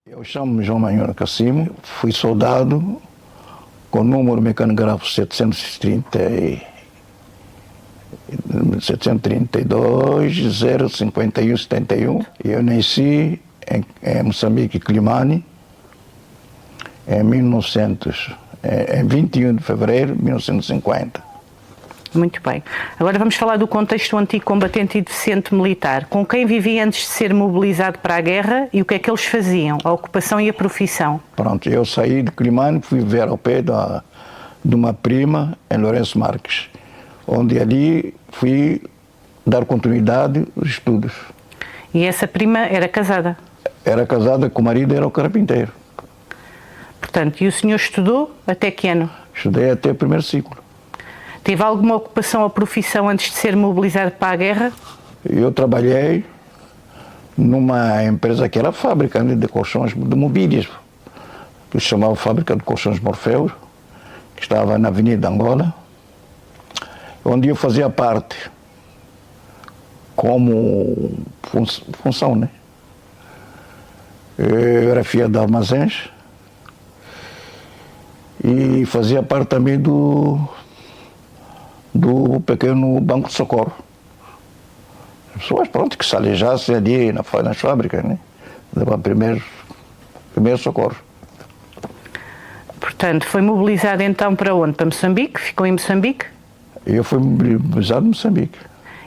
Eu chamo-me João Manhor Cassimo, fui soldado com o número mecanográfico 732 051 71. Eu nasci em Moçambique, Climane, em 21 de fevereiro de 1950. Muito bem. Agora vamos falar do contexto anticombatente e deficiente militar. Com quem vivia antes de ser mobilizado para a guerra e o que é que eles faziam? A ocupação e a profissão? Pronto, eu saí de Climane, fui viver ao pé de uma prima em Lourenço Marques, onde ali fui dar continuidade aos estudos. E essa prima era casada? Era casada, com o marido era o carpinteiro. Portanto, e o senhor estudou até que ano? Estudei até o primeiro ciclo. Teve alguma ocupação ou profissão antes de ser mobilizado para a guerra? Eu trabalhei numa empresa que era fábrica de colchões de mobílias, que se chamava Fábrica de Colchões Morfeus, que estava na Avenida Angola, onde eu fazia parte como função, né? Eu era fiel de armazéns e fazia parte também do pequeno banco de socorro. As pessoas, pronto, que se aleijassem ali nas fábricas, né? Davam primeiro socorro. Portanto, foi mobilizado então para onde? Para Moçambique? Ficou em Moçambique? Eu fui mobilizado em Moçambique.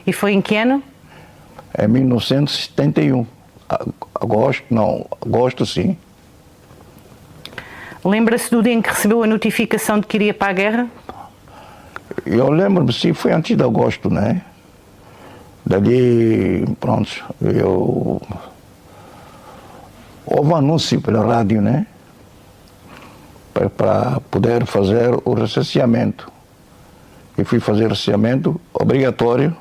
E foi em que ano? Em 1971. Agosto sim. Lembra-se do dia em que recebeu a notificação de que iria para a guerra? Eu lembro-me, sim, foi antes de agosto, né? Dali, pronto, houve um anúncio pela rádio, né? Para poder fazer o recenseamento. Eu fui fazer o recenseamento obrigatório,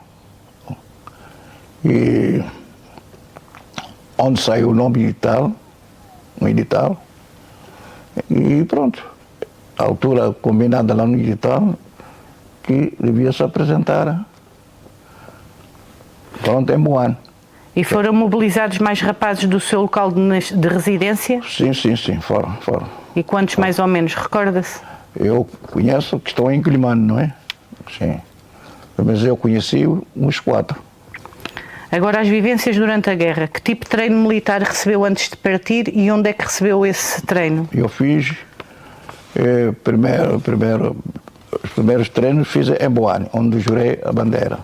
e onde saiu o nome no edital, e pronto. A altura combinada lá no edital, que devia se apresentar pronto em Moane. E foram mobilizados mais rapazes do seu local de residência? Sim, foram. E quantos mais ou menos, recorda-se? Eu conheço que estão em Climane, não é? Sim. Mas eu conheci uns 4. Agora, as vivências durante a guerra, que tipo de treino militar recebeu antes de partir e onde é que recebeu esse treino? Eu fiz, os primeiros treinos fiz em Moane, onde jurei a bandeira.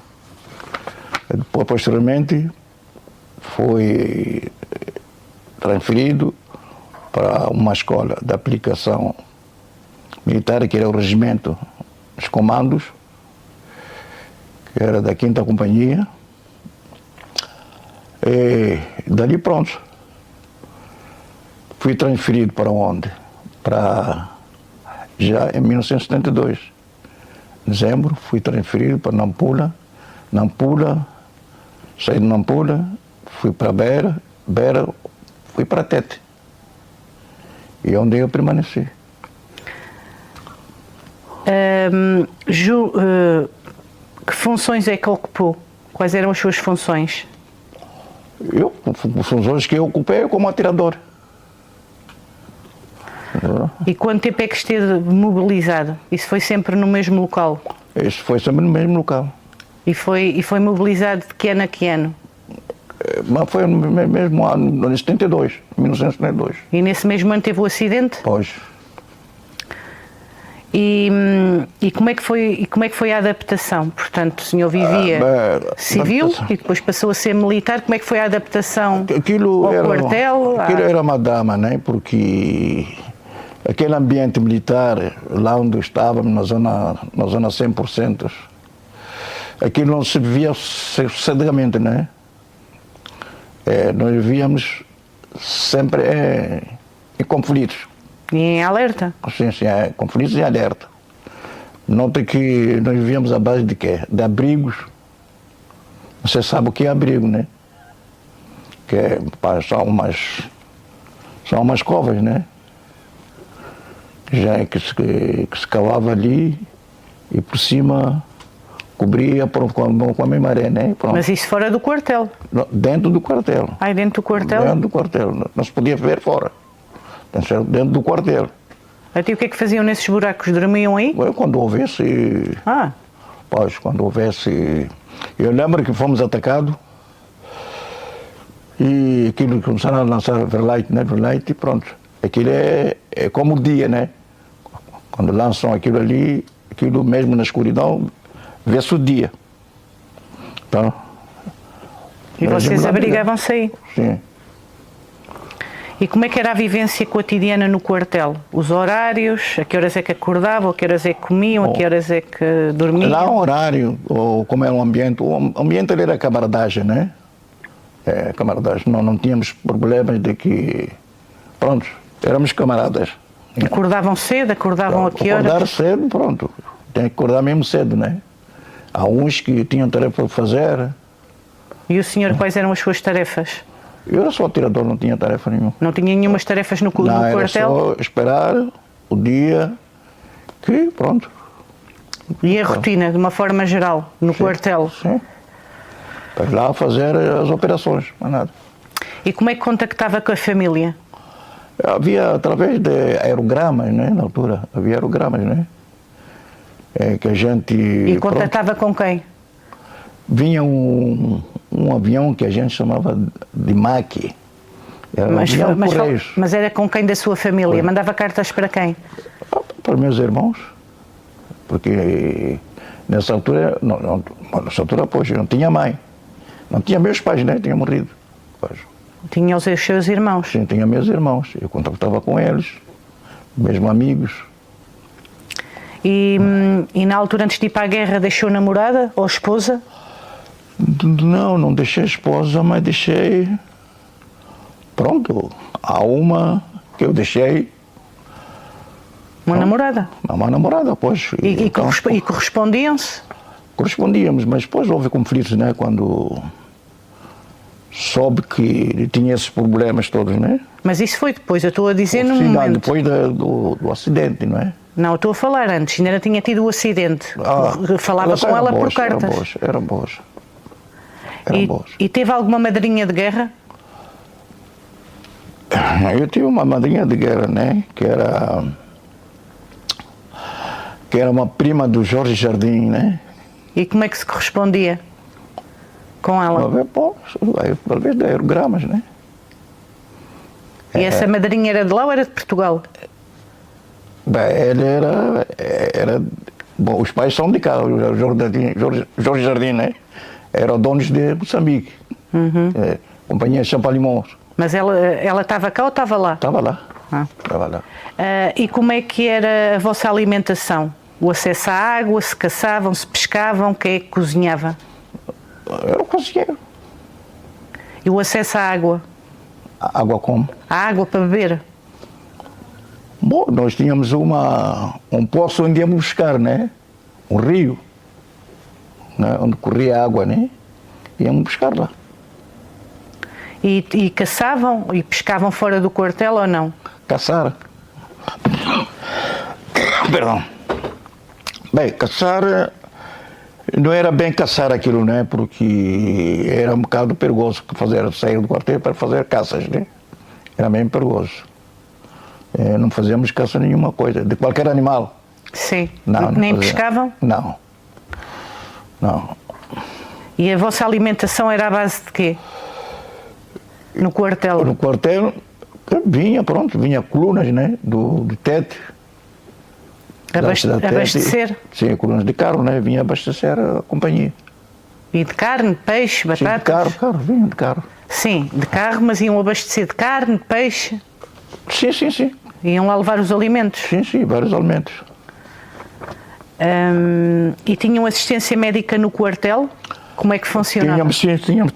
Depois, posteriormente, fui transferido para uma escola de aplicação militar, que era o regimento dos comandos, que era da 5ª Companhia. E dali pronto. Fui transferido para onde? Já em 1972. Em dezembro, fui transferido para Nampula. Saí de Nampula, fui para Beira, fui para Tete. E onde eu permaneci. Que funções é que ocupou? Quais eram as suas funções? Funções que eu ocupei como atirador. E quanto tempo é que esteve mobilizado? Isso foi sempre no mesmo local? Isso foi sempre no mesmo local. E foi mobilizado de que ano a que ano? Mas foi no mesmo ano, em 1972. E nesse mesmo ano teve o acidente? Pois. E como é que foi a adaptação? Portanto, o senhor vivia civil e depois passou a ser militar. Como é que foi a adaptação ao quartel? Aquilo era uma dama, né? Porque aquele ambiente militar, lá onde estávamos, na zona 100%, aquilo não se vivia sossegadamente, né? Nós vivíamos sempre em conflitos. E em alerta? Sim, conflitos e alerta. Nota que nós vivíamos à base de quê? De abrigos. Você sabe o que é abrigo, né? Que são umas covas, né? Já que se cavava ali e por cima cobria com a mesma areia, né? Pronto. Mas isso fora do quartel? Dentro do quartel. Dentro do quartel? Dentro do quartel. Não se podia ver fora. Tem que ser dentro do quartel. Até o que é que faziam nesses buracos? Dormiam aí? Quando houvesse... Pois, quando houvesse... Eu lembro que fomos atacados e aquilo começaram a lançar verlight, né? Verlight e pronto. Aquilo é como o dia, né? Quando lançam aquilo ali, aquilo mesmo na escuridão, vê-se o dia. Então, e vocês abrigavam-se aí? Sim. E como é que era a vivência cotidiana no quartel? Os horários? A que horas é que acordavam? A que horas é que comiam? A que horas é que dormiam? Lá o horário, ou como era o ambiente ali era camaradagem, né? Camaradagem. Não tínhamos problemas de que... Pronto, éramos camaradas. Acordavam cedo? Acordavam a que horas? Acordar cedo, pronto. Tem que acordar mesmo cedo, né? Há uns que tinham tarefa para fazer. E o senhor, quais eram as suas tarefas? Eu era só tirador, não tinha tarefa nenhuma. Não tinha nenhumas tarefas no quartel? Era só esperar o dia que, pronto. E a rotina, de uma forma geral, no quartel? Sim. Para lá fazer as operações, mais nada. E como é que contactava com a família? Havia através de aerogramas, né? Na altura, havia aerogramas, né? Que a gente... E contactava com quem? Vinha um avião que a gente chamava de MAC. Mas era com quem da sua família? Foi. Mandava cartas para quem? Para meus irmãos. Porque nessa altura, pois, eu não tinha mãe. Não tinha meus pais, né? Tinha morrido. Pois. Tinha os seus irmãos? Sim, tinha meus irmãos. Eu contactava com eles, mesmo amigos. E na altura, antes de ir para a guerra, deixou namorada ou esposa? Não deixei esposa, mas deixei... Pronto, há uma que eu deixei... Uma namorada? Uma namorada, pois. E correspondiam-se? Correspondíamos, mas depois houve conflitos, né? Quando soube que tinha esses problemas todos, né? Mas isso foi depois, eu estou a dizer no momento. Depois do acidente, não é? Não, eu estou a falar antes, ainda não tinha tido o acidente. Falava com ela por cartas. Eram boas. E teve alguma madrinha de guerra? Eu tive uma madrinha de guerra, né? Que era uma prima do Jorge Jardim, né? E como é que se correspondia com ela? Talvez de aerogramas, né? E essa madrinha era de lá ou era de Portugal? Ele era... Bom, os pais são de cá, o Jorge Jardim, né? Eram donos de Moçambique. Companhia Champalimons. Mas ela estava cá ou estava lá? Estava lá. Estava lá. E como é que era a vossa alimentação? O acesso à água, se caçavam, se pescavam, quem é que cozinhava? Era o cozinheiro. E o acesso à água? Água como? A água para beber? Bom, nós tínhamos um poço onde íamos buscar, né? Um rio, né? Onde corria água, né? Íamos buscar lá. E caçavam e pescavam fora do quartel ou não? Caçar? Perdão. Bem, caçar não era bem caçar aquilo, né? Porque era um bocado perigoso sair do quartel para fazer caças, né? Era bem perigoso. Não fazíamos caça nenhuma coisa, de qualquer animal. Sim. Nem pescavam? Não. E a vossa alimentação era à base de quê? No quartel? No quartel vinha colunas, né? Do Tete. Abastecer? Sim, colunas de carro, né? Vinha abastecer a companhia. E de carne, peixe, batatas? Sim, vinha de carro. Sim, de carro, mas iam abastecer de carne, peixe? Sim. Iam lá levar os alimentos? Sim, vários alimentos. E tinham assistência médica no quartel? Como é que funcionava? Tínhamos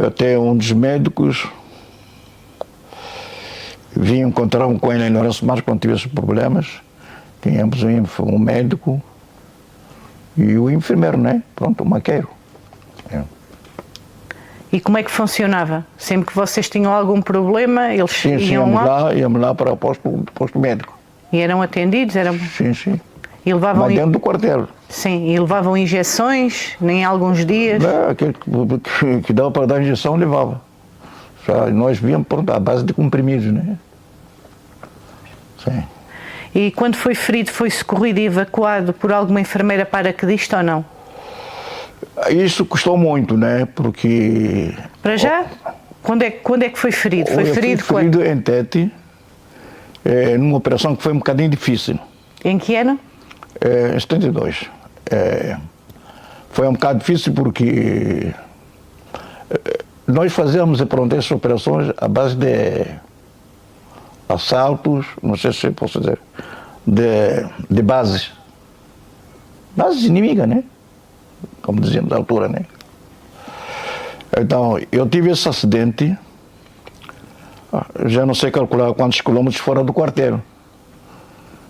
até um dos médicos vinha encontrar com ele em Lourenço Marques quando tivesse problemas. Tínhamos um médico e o enfermeiro, né? Pronto, o maqueiro. E como é que funcionava? Sempre que vocês tinham algum problema, eles iam lá? Íamos lá para o posto médico. E eram atendidos? Sim. E levavam... Mas dentro do quartel. Sim, e levavam injeções, nem alguns dias? Aquele que dava para dar injeção, levava. Nós víamos, pronto, à base de comprimidos, né? Sim. E quando foi ferido, foi socorrido e evacuado por alguma enfermeira paraquedista ou não? Isso custou muito, né? Porque... Para já? Quando é que foi ferido? Foi ferido quando? Ferido em Tete, numa operação que foi um bocadinho difícil. Em que ano? Em 72. Foi um bocado difícil porque nós fazíamos, pronto, essas operações à base de assaltos, não sei se posso dizer, de bases. Bases inimigas, né? Como dizíamos da altura, né? Então, eu tive esse acidente, já não sei calcular quantos quilômetros fora do quartel,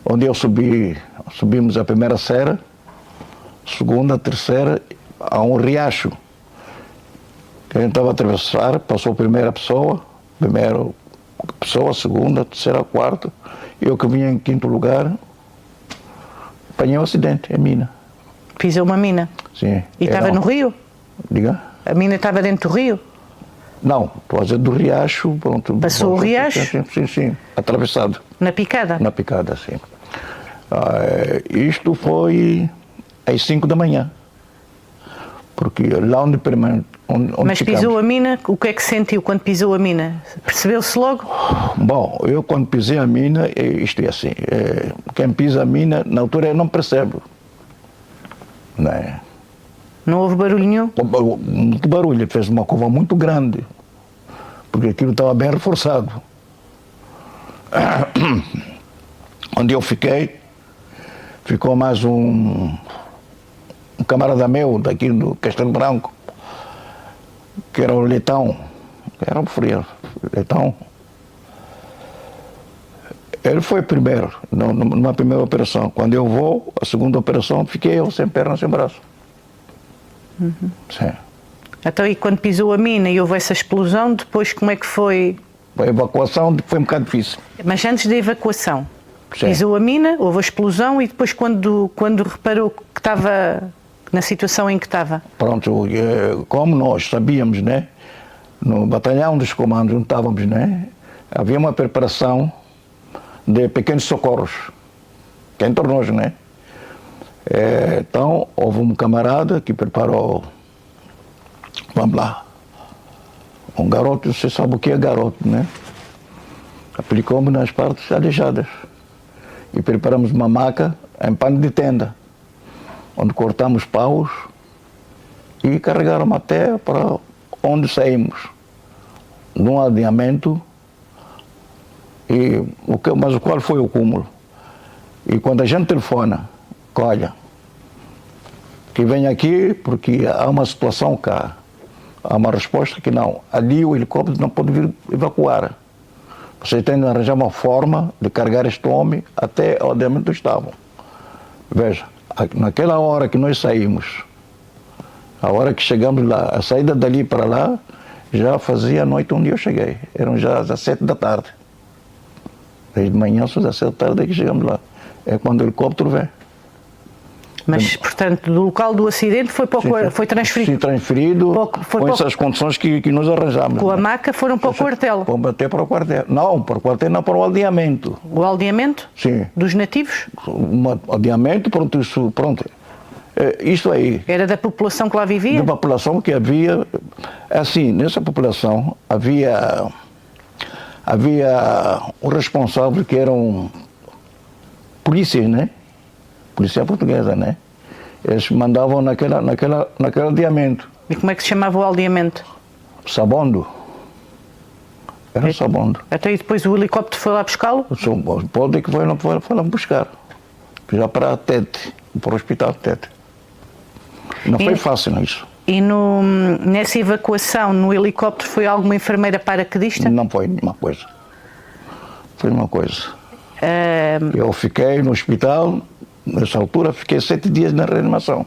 onde eu subimos a primeira serra, segunda, terceira, a um riacho. Que a gente estava a atravessar, passou a primeira pessoa, segunda, terceira, quarta, eu que vinha em quinto lugar, apanhei um acidente, em mina. Pisou uma mina? Sim. E estava no rio? Diga? A mina estava dentro do rio? Não, estou a dizer do riacho, pronto. Passou o riacho? Sim, atravessado. Na picada? Na picada, sim. Isto foi às 5 da manhã. Porque lá onde Mas ficamos, pisou a mina, o que é que sentiu quando pisou a mina? Percebeu-se logo? Bom, eu quando pisei a mina, isto é assim, quem pisa a mina, na altura eu não percebo. Né? Não houve barulho nenhum? Muito barulho, fez uma curva muito grande, porque aquilo estava bem reforçado. Onde eu fiquei, ficou mais um camarada meu daqui do Castelo Branco, que era o Leitão, que era um frio, Leitão. Ele foi primeiro, numa primeira operação. Quando eu vou, a segunda operação, fiquei eu sem perna, sem braço. Uhum. Sim. Então, e quando pisou a mina e houve essa explosão, depois como é que foi? A evacuação foi um bocado difícil. Mas antes da evacuação, sim, pisou a mina, houve a explosão e depois quando reparou que estava na situação em que estava? Pronto, como nós sabíamos, né? No batalhão dos comandos onde estávamos, né? Havia uma preparação de pequenos socorros, que é entre nós, né? Então, houve um camarada que preparou, vamos lá, um garoto, você sabe o que é garoto, né? Aplicou-me nas partes aleijadas e preparamos uma maca em pano de tenda, onde cortamos paus e carregaram até para onde saímos, num alinhamento. Mas qual foi o cúmulo? E quando a gente telefona, olha, que vem aqui porque há uma situação cá, há uma resposta que não, ali o helicóptero não pode vir evacuar. Vocês têm de arranjar uma forma de carregar este homem até o alinhamento do estavam. Veja, naquela hora que nós saímos, a hora que chegamos lá, a saída dali para lá, já fazia noite onde eu cheguei, eram já às 7 da tarde. Desde manhã, às 7 da tarde, é que chegamos lá. É quando o helicóptero vem. Mas, portanto, do local do acidente foi transferido? Sim, transferido com essas condições que nós arranjamos. Com a maca foram para o quartel? Até para o quartel. Não, para o quartel não, para o aldeamento. O aldeamento? Sim. Dos nativos? O aldeamento, pronto, isso, pronto. Isto aí. Era da população que lá vivia? Da população que havia, assim, nessa população havia um responsável que eram polícias, né? Polícia portuguesa, né? Eles mandavam naquele aldeamento. E como é que se chamava o aldeamento? Sabondo. Era Sabondo. Até aí depois o helicóptero foi lá buscá-lo? Pode que foi lá buscar. Já para Tete, para o hospital de Tete. Não foi fácil isso. E nessa evacuação, no helicóptero, foi alguma enfermeira paraquedista? Não foi nenhuma coisa. Foi uma coisa. Eu fiquei no hospital, nessa altura, fiquei 7 dias na reanimação.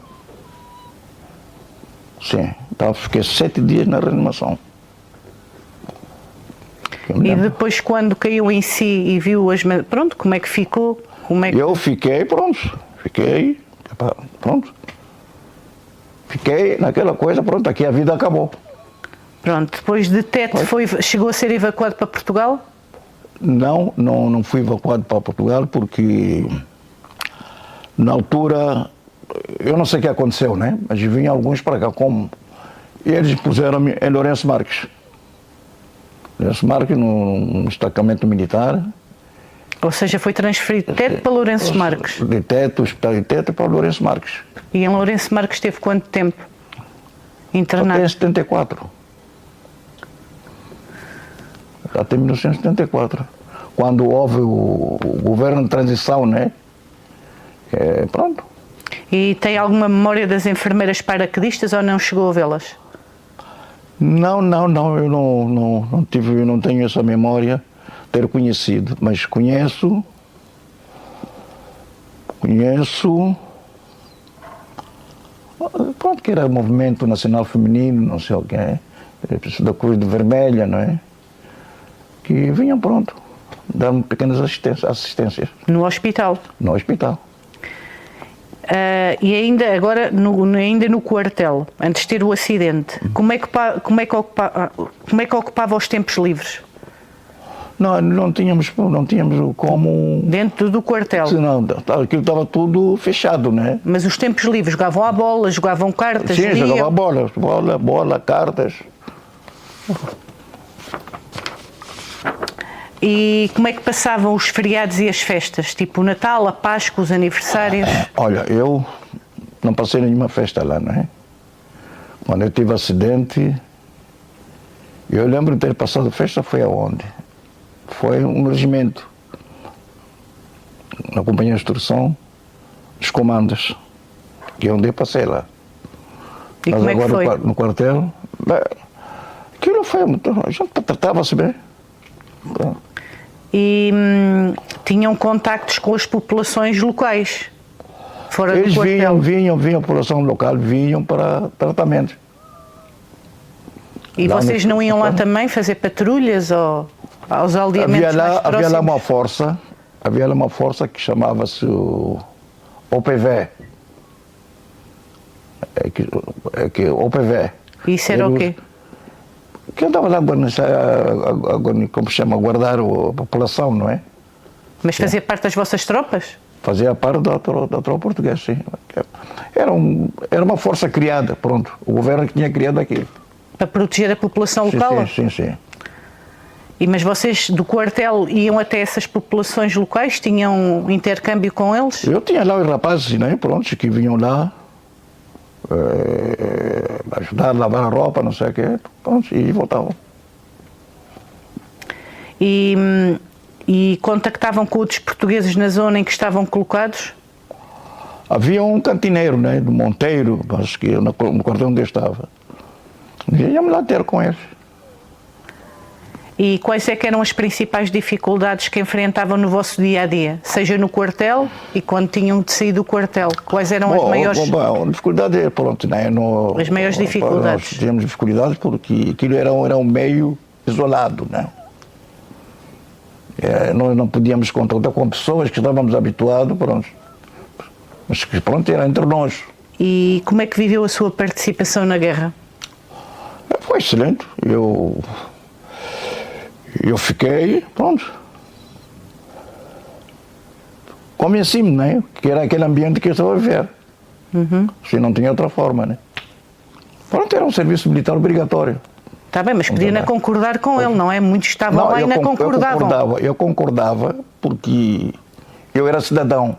Sim, então fiquei 7 dias na reanimação. E depois, quando caiu em si e viu pronto, como é que ficou? Eu fiquei, pronto. Fiquei naquela coisa, pronto, aqui a vida acabou. Pronto, depois de Tete chegou a ser evacuado para Portugal? Não fui evacuado para Portugal porque na altura, eu não sei o que aconteceu, né? Mas vinham alguns para cá, como? E eles puseram-me em Lourenço Marques. Lourenço Marques, no destacamento militar. Ou seja, foi transferido de Tete para Lourenço Marques? De Tete, o hospital de Tete para Lourenço Marques. E em Lourenço Marques teve quanto tempo internado? Até em 74. Até 1974. Quando houve o governo de transição, né? Pronto. E tem alguma memória das enfermeiras paraquedistas ou não chegou a vê-las? Não, eu não tive, eu não tenho essa memória ter conhecido, mas conheço, pronto, que era o Movimento Nacional Feminino, não sei o quê, da Cruz Vermelha, não é? Que vinham, pronto, dar-me pequenas assistências. No hospital? No hospital. E ainda agora, ainda no quartel, antes de ter o acidente, como é que ocupava os tempos livres? Não tínhamos como... Dentro do quartel? Não, aquilo estava tudo fechado, né? Mas os tempos livres, jogavam à bola, jogavam cartas? Sim, jogavam bola, cartas. E como é que passavam os feriados e as festas? Tipo o Natal, a Páscoa, os aniversários? Olha, eu não passei nenhuma festa lá, não é? Quando eu tive acidente, eu lembro de ter passado festa, foi aonde? Foi um regimento, na companhia de instrução dos comandos, que é onde eu passei lá. E mas como é que foi? No quartel, aquilo foi muito... A gente tratava-se bem. E tinham contactos com as populações locais, fora do quartel? Eles vinham, a população local vinham para tratamentos. E vocês não iam lá também fazer patrulhas ou aos aldeamentos mais próximos? Havia lá uma força que chamava-se o OPV. OPV. Isso era o quê? Que andava lá, como se chama, a guardar a população, não é? Mas fazia parte das vossas tropas? Fazia parte da tropa portuguesa, sim. Era uma força criada, pronto. O governo que tinha criado aquilo. Para proteger a população local? Sim. Mas vocês do quartel iam até essas populações locais? Tinham intercâmbio com eles? Eu tinha lá os rapazes, né, pronto, que vinham lá ajudar a lavar a roupa, não sei o quê, pronto, e voltavam. E contactavam com outros portugueses na zona em que estavam colocados? Havia um cantineiro, né, do Monteiro, acho que no quartel onde eu estava. Íamos lá ter com eles. E quais é que eram as principais dificuldades que enfrentavam no vosso dia-a-dia? Seja no quartel e quando tinham de sair do quartel? Quais eram as maiores... a dificuldade é, pronto, né, as maiores dificuldades? Nós tínhamos dificuldades porque aquilo era um meio isolado, né? Nós não podíamos contactar com pessoas que estávamos habituados, pronto. Mas que, pronto, era entre nós. E como é que viveu a sua participação na guerra? Foi excelente. Eu fiquei, pronto. Convenci-me, né? Que era aquele ambiente que eu estava a viver. Se não tinha outra forma, né? Pronto, era um serviço militar obrigatório. Está bem, mas podia não concordar com ele, não é? Muitos estavam lá e não concordavam. Eu concordava porque eu era cidadão.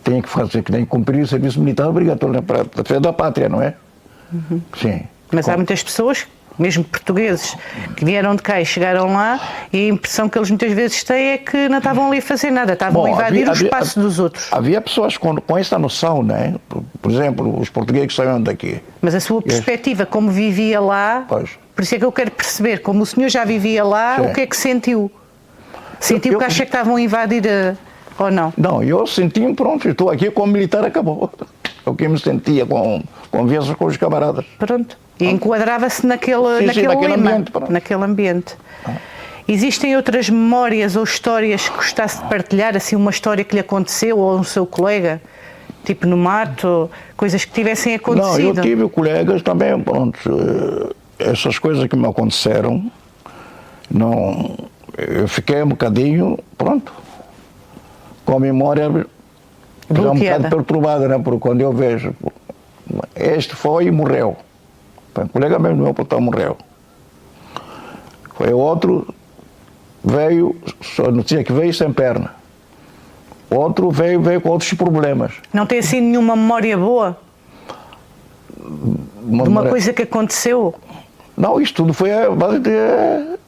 Tinha que fazer, que nem cumprir o serviço militar obrigatório para defesa da pátria, não é? Sim. Mas há muitas pessoas, mesmo portugueses, que vieram de cá e chegaram lá e a impressão que eles muitas vezes têm é que não estavam ali a fazer nada, estavam a invadir o espaço dos outros. Havia pessoas com essa noção, né? Por exemplo, os portugueses que saíram daqui. Mas a sua perspectiva, como vivia lá, pois. Por isso é que eu quero perceber, como o senhor já vivia lá, sim. O que é que sentiu? Sentiu que acha que estavam a invadir ou não? Não, eu senti, pronto, estou aqui como militar, acabou. Eu que me sentia com conversas com os camaradas. Pronto. E enquadrava-se naquele ambiente. Existem outras memórias ou histórias que gostasse de partilhar? Assim, uma história que lhe aconteceu ou um seu colega? Tipo no mato, coisas que tivessem acontecido? Não, eu tive colegas também, pronto. essas coisas que me aconteceram, não, eu fiquei um bocadinho, pronto, com a memória já um bocado perturbada, né? Porque quando eu vejo, este foi e morreu. Um colega mesmo do meu portão morreu. Foi outro, veio, só notícia que veio sem perna. Outro veio com outros problemas. Não tem assim nenhuma memória boa? De uma coisa que aconteceu? Não, isto tudo foi a base de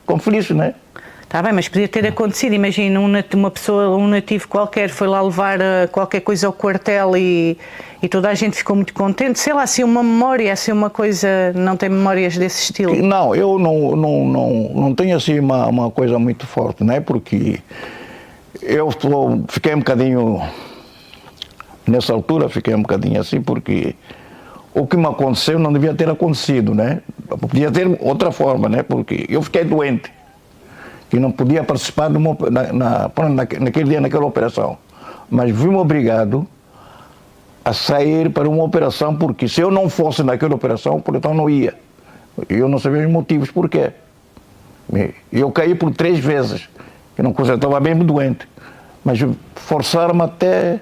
conflito, né? Está bem, mas podia ter acontecido. Imagina uma pessoa, um nativo qualquer, foi lá levar qualquer coisa ao quartel e toda a gente ficou muito contente. Sei lá, assim uma memória, assim uma coisa, não tem memórias desse estilo? Não, eu não tenho assim uma coisa muito forte, né? Porque eu fiquei um bocadinho, nessa altura fiquei um bocadinho assim, porque o que me aconteceu não devia ter acontecido, né? Podia ter outra forma, né? Porque eu fiquei doente. Que não podia participar naquele dia, naquela operação. Mas vi-me obrigado a sair para uma operação, porque se eu não fosse naquela operação, então não ia. Eu não sabia os motivos porquê. Eu caí por 3 vezes, eu não estava mesmo doente. Mas forçaram-me até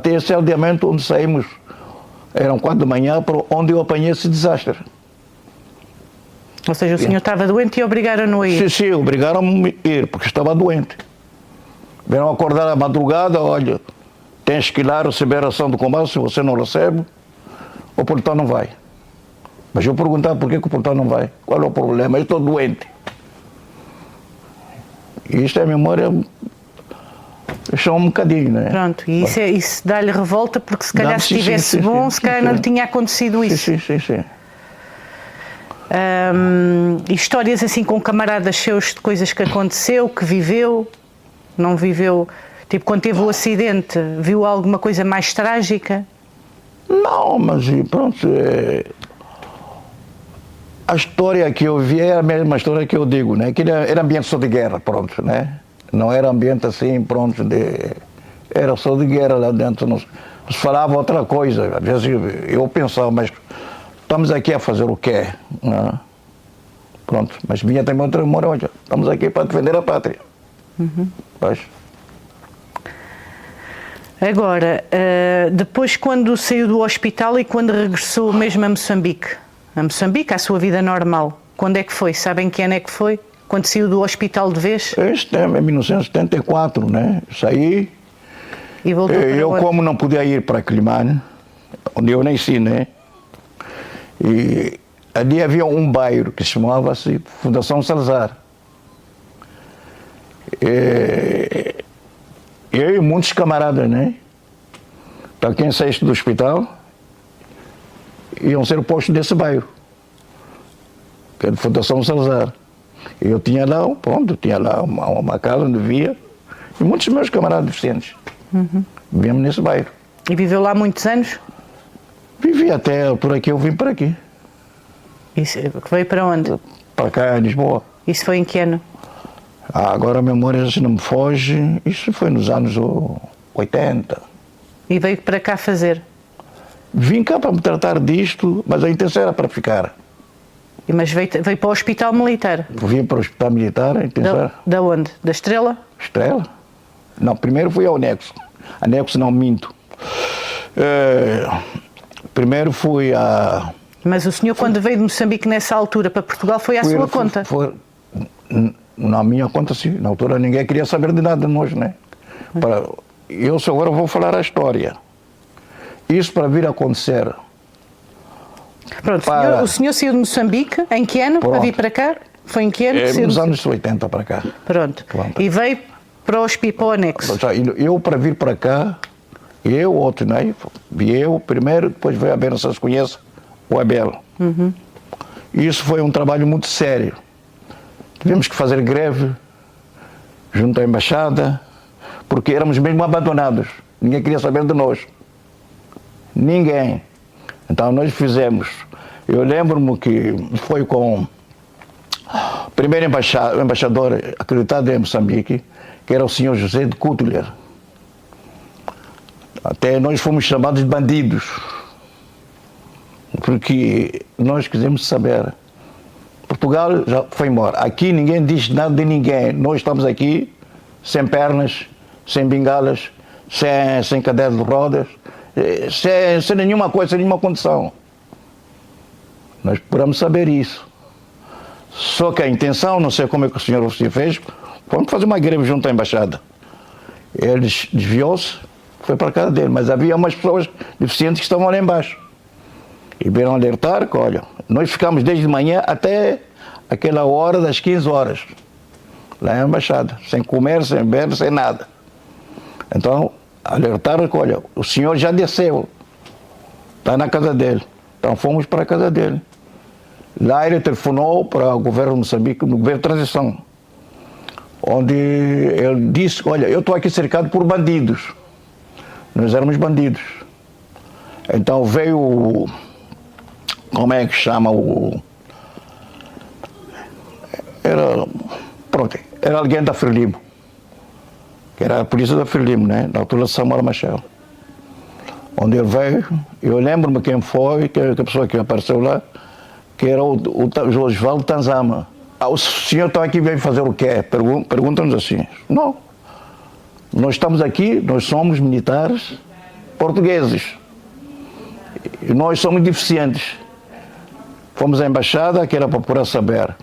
esse aldeamento onde saímos, eram 4 da manhã, para onde eu apanhei esse desastre. Ou seja, o senhor estava doente e obrigaram-no a ir? Sim, obrigaram-me a ir, porque estava doente. Vieram acordar à madrugada, olha, tens que ir lá receber a ração do combate, se você não recebe, o portão não vai. Mas eu perguntava por que o portão não vai, qual é o problema, eu estou doente. E isto é a memória, deixou um bocadinho, né? Pronto, e isso dá-lhe revolta, porque se calhar se estivesse bom, se calhar não lhe tinha acontecido isso. Sim. Histórias assim com camaradas seus de coisas que aconteceu, que viveu, não viveu, tipo quando teve o acidente, viu alguma coisa mais trágica? Não, mas pronto, a história que eu vi é a mesma história que eu digo, né? Que era ambiente só de guerra, pronto, né? Não era ambiente assim, pronto, era só de guerra lá dentro, não se falava outra coisa, às vezes eu pensava, mas estamos aqui a fazer o quê? Não. Pronto, mas vinha também outra memória, olha, estamos aqui para defender a pátria. Pois. Agora, depois quando saiu do hospital e quando regressou mesmo a Moçambique, à sua vida normal, quando é que foi? Sabem que ano é que foi? Quando saiu do hospital de vez? Este é em 1974, né? Saí. E voltou para eu, onde? como não podia ir para Quilimane, onde eu nasci, né? E ali havia um bairro que chamava-se Fundação Salazar. Eu e muitos camaradas, né? Para quem saísse do hospital, iam ser postos desse bairro, que é de Fundação Salazar. Eu tinha lá, uma casa onde via, e muitos meus camaradas deficientes. Vivíamos nesse bairro. E viveu lá muitos anos? Vivi até a altura que eu vim para aqui. Isso, veio para onde? Para cá, em Lisboa. Isso foi em que ano? Agora a memória não me foge, isso foi nos anos 80. E veio para cá fazer? Vim cá para me tratar disto, mas a intenção era para ficar. Mas veio para o Hospital Militar? Vim para o Hospital Militar, a intenção era... Da onde? Da Estrela? Estrela? Não, primeiro fui ao Anexo. Anexo não, minto. Primeiro fui a... Mas o senhor, quando veio de Moçambique nessa altura para Portugal, foi à sua conta? Na minha conta, sim. Na altura ninguém queria saber de nada de nós, né? Eu só agora vou falar a história. Isso para vir a acontecer. Pronto, o senhor saiu de Moçambique, em que ano? Pronto. Para vir para cá? Foi em que ano? Nos anos 80 para cá. Pronto. E veio para o Anexo? Eu para vir para cá, outro, né? Eu primeiro, depois veio a Abel, vocês conhecem o Abel. Isso foi um trabalho muito sério. Tivemos que fazer greve junto à embaixada, porque éramos mesmo abandonados. Ninguém queria saber de nós. Ninguém. Então nós fizemos. Eu lembro-me que foi com o primeiro embaixador acreditado em Moçambique, que era o senhor José de Cutler. Até nós fomos chamados de bandidos, porque nós quisemos saber Portugal já foi embora. Aqui ninguém diz nada de ninguém. Nós estamos aqui sem pernas, sem bengalas, sem cadeira de rodas, sem nenhuma coisa, sem nenhuma condição. Nós procuramos saber isso. Só que a intenção, não sei como é que o senhor fez, vamos fazer uma greve junto à embaixada. Ele desviou-se, foi para a casa dele, mas havia umas pessoas deficientes que estavam lá embaixo. E vieram alertar que, olha, nós ficamos desde manhã até aquela hora das 15 horas, lá na embaixada, sem comer, sem beber, sem nada. Então, alertaram que, olha, o senhor já desceu, está na casa dele. Então fomos para a casa dele. Lá ele telefonou para o governo de Moçambique, no governo de transição, onde ele disse, olha, eu estou aqui cercado por bandidos. Nós éramos bandidos. Então veio, como é que chama era alguém da Frelimo, que era a polícia da Frelimo, né, na altura de Samuel Machel. Onde ele veio, eu lembro-me quem foi, que a pessoa que apareceu lá, que era o Osvaldo Tanzama. O senhor está aqui, veio fazer o quê? Perguntam-nos assim. Não. Nós estamos aqui, nós somos militares portugueses. E nós somos deficientes. Fomos à embaixada, que era para procurar saber.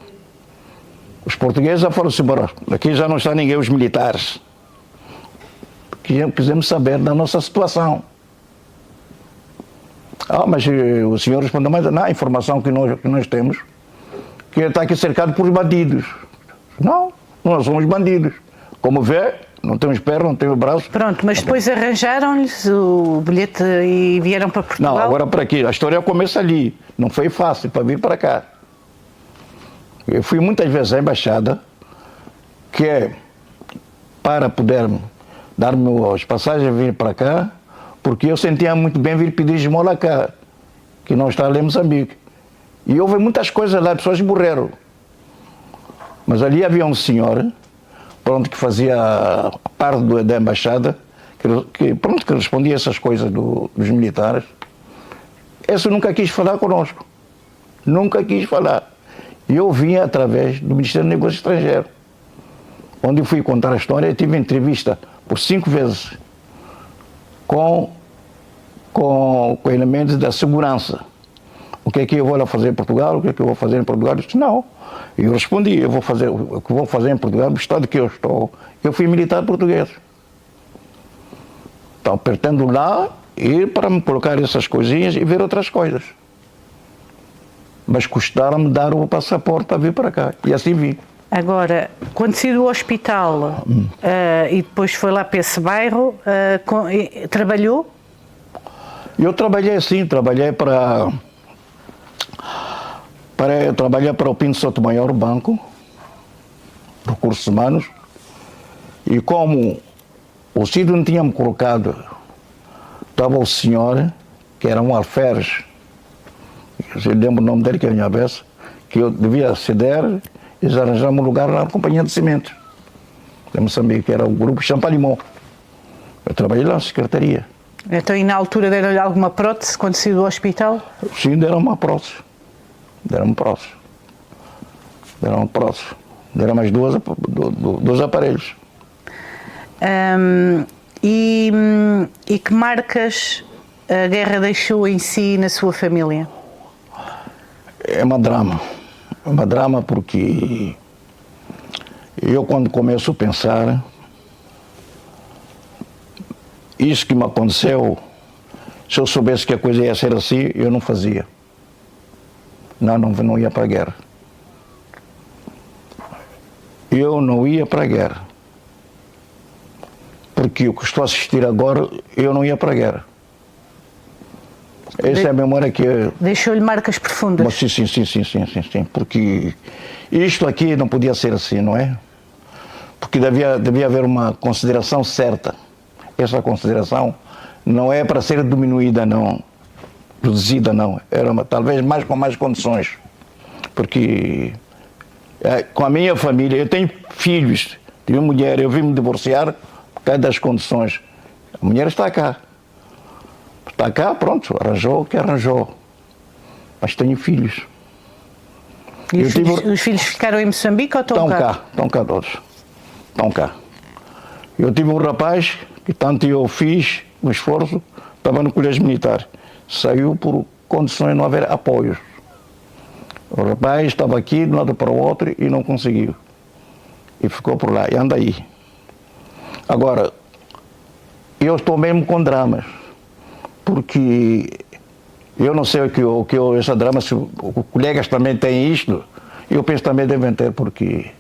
Os portugueses já foram-se embora. Aqui já não está ninguém, os militares. Quisemos saber da nossa situação. Mas o senhor respondeu, mas não, a informação que nós temos, que ele está aqui cercado por bandidos. Não, nós somos bandidos. Como vê, não temos perna, não temos braço. Pronto, mas depois arranjaram-lhes o bilhete e vieram para Portugal? Não, agora para aqui. A história começa ali. Não foi fácil para vir para cá. Eu fui muitas vezes à embaixada, que é para poder dar-me as passagens vir para cá, porque eu sentia muito bem vir pedir esmola cá, que não está ali em Moçambique. E houve muitas coisas lá, pessoas morreram. Mas ali havia um senhor, pronto, que fazia parte da embaixada, que respondia essas coisas dos militares. Esse nunca quis falar conosco. Nunca quis falar. E eu vinha através do Ministério dos Negócios Estrangeiros, onde eu fui contar a história e tive entrevista por 5 vezes com elementos da segurança. O que é que eu vou lá fazer em Portugal? O que é que eu vou fazer em Portugal? Eu disse, não. E eu respondi, eu vou fazer o que vou fazer em Portugal, no estado que eu estou. Eu fui militar português. Então, pretendo lá ir para me colocar essas coisinhas e ver outras coisas. Mas custaram-me dar o passaporte para vir para cá. E assim vim. Agora, quando saiu do hospital e depois foi lá para esse bairro, trabalhou? Eu trabalhei sim, trabalhei para o Pinto Sotomayor Banco, Recursos Humanos, e como o sítio onde tinha-me colocado, estava o senhor, que era um alferes, eu lembro o nome dele, que é a minha cabeça, que eu devia ceder, eles arranjaram um lugar na companhia de cimentos, de Moçambique, que era o grupo Champalimau. Eu trabalhei lá na secretaria. Então, e na altura deram-lhe alguma prótese quando saiu do hospital? Sim, deram uma prótese. Deram mais dois aparelhos. E que marcas a guerra deixou em si e na sua família? É uma drama. É uma drama porque eu, quando começo a pensar, isso que me aconteceu, se eu soubesse que a coisa ia ser assim, eu não fazia. Não ia para a guerra. Eu não ia para a guerra. Porque o que estou a assistir agora, eu não ia para a guerra. Essa é a memória que... Deixou-lhe marcas profundas. Mas, sim. Porque isto aqui não podia ser assim, não é? Porque devia haver uma consideração certa. Essa consideração não é para ser diminuída, não. Reduzida, não. Era talvez com mais condições. Porque com a minha família, eu tenho filhos, tive mulher, eu vim me divorciar por causa das condições. A mulher está cá. Está cá, pronto, arranjou o que arranjou. Mas tenho filhos. E os filhos ficaram em Moçambique ou estão cá? Estão cá todos. Estão cá. Eu tive um rapaz que tanto eu fiz um esforço, estava no colégio militar. Saiu por condições de não haver apoios. O rapaz estava aqui de um lado para o outro e não conseguiu. E ficou por lá, e anda aí. Agora, eu estou mesmo com dramas, porque eu não sei essa drama, se os colegas também têm isto, eu penso que também devem ter, porque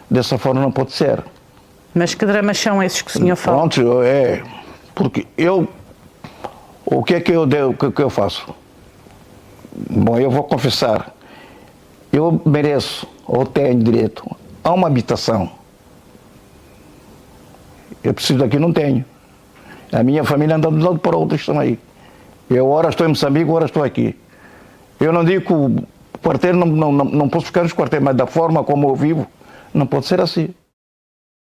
dessa forma não pode ser. Mas que dramas são esses que o senhor fala? Pronto, porque o que é que eu faço? Bom, eu vou confessar, eu mereço, ou tenho direito a uma habitação. Eu preciso daqui, não tenho. A minha família anda de um lado para o outro, estão aí. Eu ora estou em Moçambique, ora estou aqui. Eu não digo que o quartel não posso ficar nos quartéis, mas da forma como eu vivo, não pode ser assim.